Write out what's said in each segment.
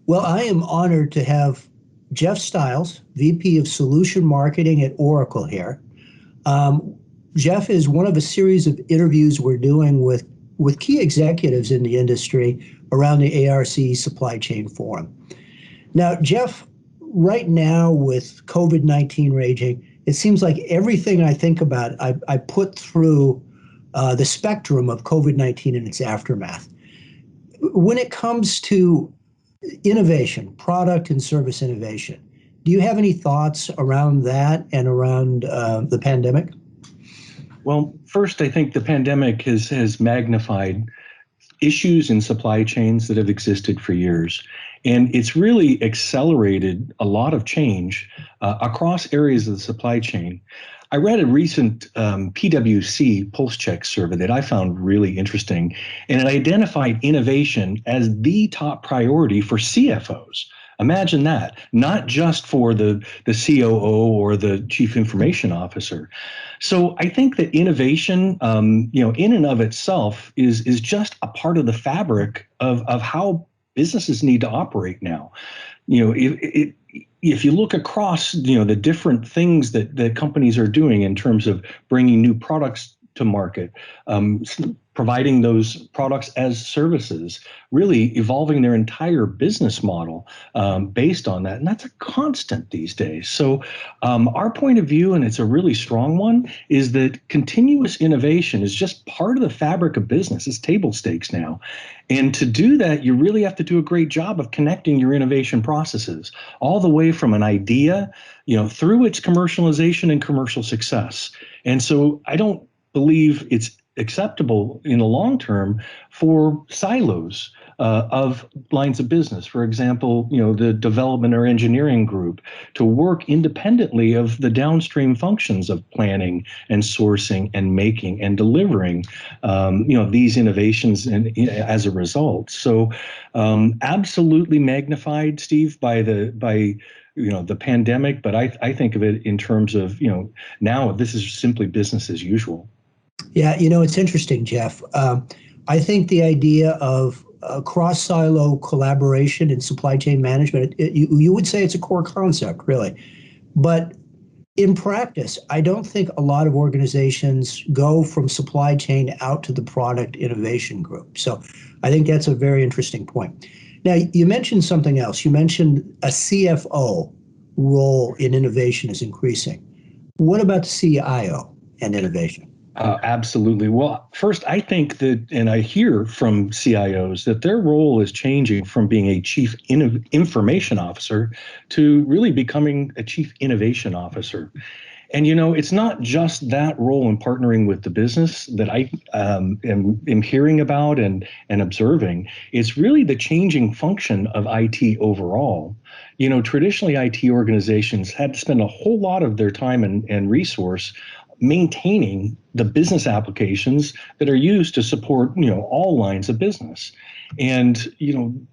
Well, I am honored to have Jeff Stiles, VP of Solution Marketing at Oracle here. Um, Jeff is one of a series of interviews we're doing with key executives in the industry around the ARC Supply Chain Forum. Now, Jeff, right now with COVID-19 raging, it seems like everything I think about, I put through the spectrum of COVID-19 and its aftermath. When it comes to innovation, product and service innovation, do you have any thoughts around that and around the pandemic? Well, first, I think the pandemic has magnified issues in supply chains that have existed for years. And it's really accelerated a lot of change across areas of the supply chain. I read a recent PwC pulse check survey that I found really interesting, and it identified innovation as the top priority for CFOs. Imagine that, not just for the COO or the chief information officer. So I think that innovation, in and of itself is just a part of the fabric of how businesses need to operate now. If you look across, the different things that companies are doing in terms of bringing new products to market, providing those products as services, really evolving their entire business model based on that. And that's a constant these days. So our point of view, and it's a really strong one, is that continuous innovation is just part of the fabric of business. It's table stakes now. And to do that, you really have to do a great job of connecting your innovation processes all the way from an idea, through its commercialization and commercial success. And so I don't believe it's acceptable in the long term for silos of lines of business. For example, the development or engineering group to work independently of the downstream functions of planning and sourcing and making and delivering, these innovations and as a result. So absolutely magnified, Steve, by the pandemic, but I think of it in terms of, now this is simply business as usual. Yeah, it's interesting, Jeff. I think the idea of cross-silo collaboration in supply chain management, you would say it's a core concept, really. But in practice, I don't think a lot of organizations go from supply chain out to the product innovation group. So I think that's a very interesting point. Now, you mentioned something else. You mentioned a CFO role in innovation is increasing. What about the CIO and innovation? Absolutely. Well, first, I think that, and I hear from CIOs that their role is changing from being a chief information officer to really becoming a chief innovation officer. And, it's not just that role in partnering with the business that I am hearing about and observing. It's really the changing function of IT overall. Traditionally, IT organizations had to spend a whole lot of their time and resource maintaining the business applications that are used to support, all lines of business. And,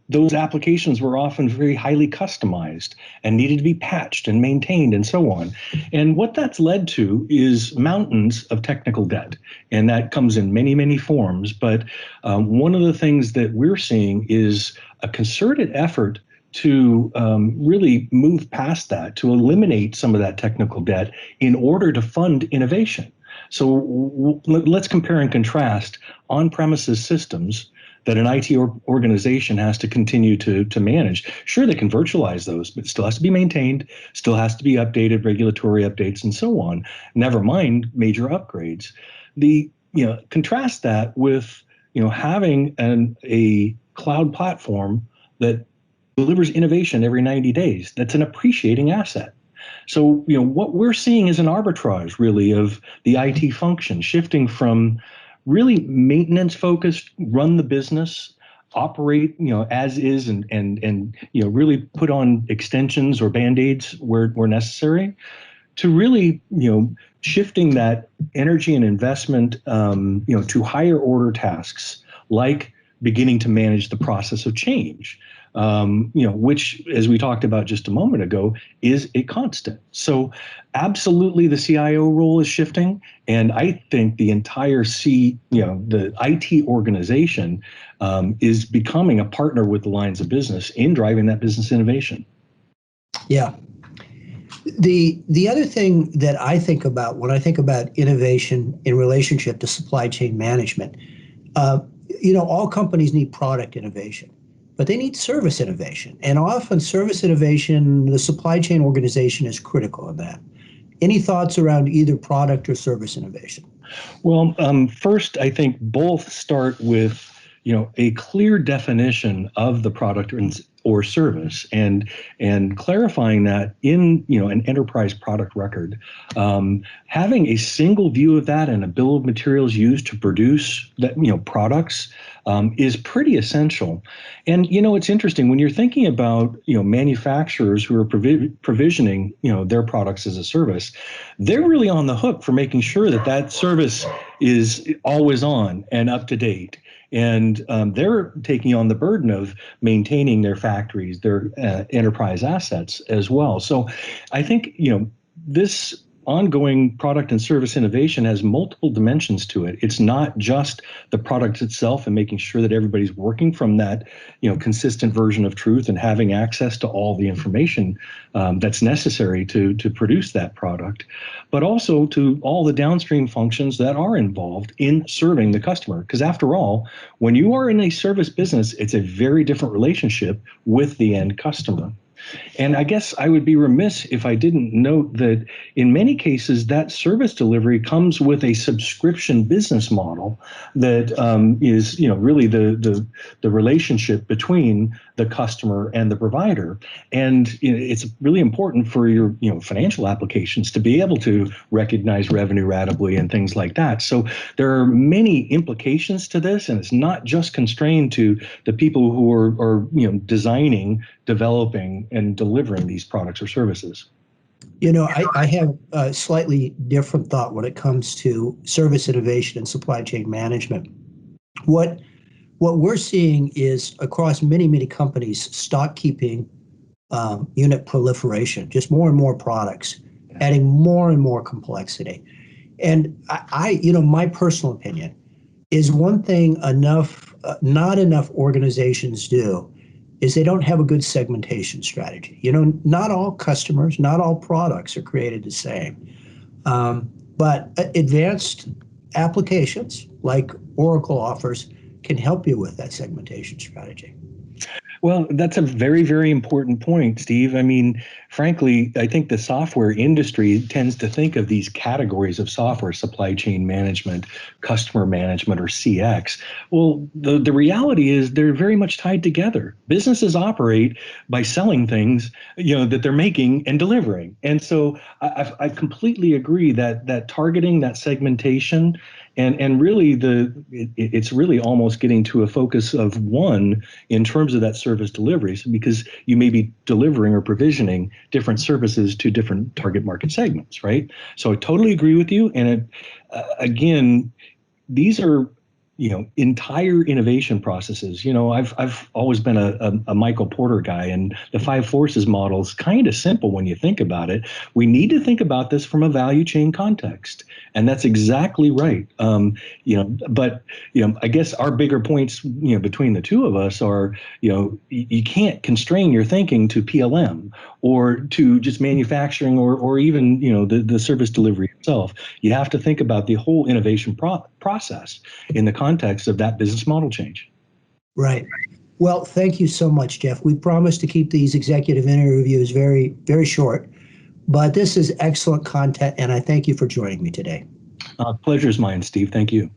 those applications were often very highly customized and needed to be patched and maintained and so on. And what that's led to is mountains of technical debt. And that comes in many, many forms. But one of the things that we're seeing is a concerted effort to really move past that, to eliminate some of that technical debt in order to fund innovation. So let's compare and contrast on-premises systems that an IT organization has to continue to manage. Sure, they can virtualize those, but it still has to be maintained, still has to be updated, regulatory updates, and so on. Never mind major upgrades. Contrast that with having a cloud platform that delivers innovation every 90 days. That's an appreciating asset. So, what we're seeing is an arbitrage, really, of the IT function shifting from really maintenance focused, run the business, operate, as is, and really put on extensions or band-aids where necessary, to really, shifting that energy and investment, to higher order tasks like beginning to manage the process of change, which, as we talked about just a moment ago, is a constant. So absolutely the CIO role is shifting. And I think the entire the IT organization is becoming a partner with the lines of business in driving that business innovation. Yeah. The other thing that I think about when I think about innovation in relationship to supply chain management, all companies need product innovation, but they need service innovation. And often service innovation, the supply chain organization is critical in that. Any thoughts around either product or service innovation? Well, first, I think both start with a clear definition of the product or service, and clarifying that in an enterprise product record, having a single view of that and a bill of materials used to produce that products is pretty essential. And it's interesting when you're thinking about manufacturers who are provisioning their products as a service, they're really on the hook for making sure that that service is always on and up to date. And they're taking on the burden of maintaining their factories, their enterprise assets as well. So I think, this ongoing product and service innovation has multiple dimensions to it. It's not just the product itself and making sure that everybody's working from that, consistent version of truth and having access to all the information that's necessary to produce that product, but also to all the downstream functions that are involved in serving the customer. Because after all, when you are in a service business, it's a very different relationship with the end customer. And I guess I would be remiss if I didn't note that in many cases, that service delivery comes with a subscription business model that is, really the relationship between the customer and the provider. And it's really important for your financial applications to be able to recognize revenue ratably and things like that. So there are many implications to this, and it's not just constrained to the people who are designing, developing, and delivering these products or services. I have a slightly different thought when it comes to service innovation and supply chain management. What we're seeing is across many, many companies, stock keeping, unit proliferation, just more and more products, adding more and more complexity. And my personal opinion is one thing not enough organizations do is they don't have a good segmentation strategy. Not all customers, not all products are created the same. But advanced applications like Oracle offers can help you with that segmentation strategy. Well, that's a very, very important point, Steve. I mean, frankly, I think the software industry tends to think of these categories of software: supply chain management, customer management, or CX. Well, the reality is they're very much tied together. Businesses operate by selling things, that they're making and delivering. And so I completely agree that targeting, that segmentation, and really it's really almost getting to a focus of one in terms of that service delivery, because you may be delivering or provisioning different services to different target market segments, right? So I totally agree with you. And again, these are entire innovation processes. I've always been a Michael Porter guy, and the 5 forces model is kind of simple when you think about it. We need to think about this from a value chain context, and that's exactly right. But I guess our bigger points, between the two of us are, you can't constrain your thinking to PLM or to just manufacturing or even the service delivery itself. You have to think about the whole innovation process in the context of that business model change. Right. Well, thank you so much, Jeff. We promise to keep these executive interviews very, very short, but this is excellent content, and I thank you for joining me today. Pleasure's mine, Steve. Thank you.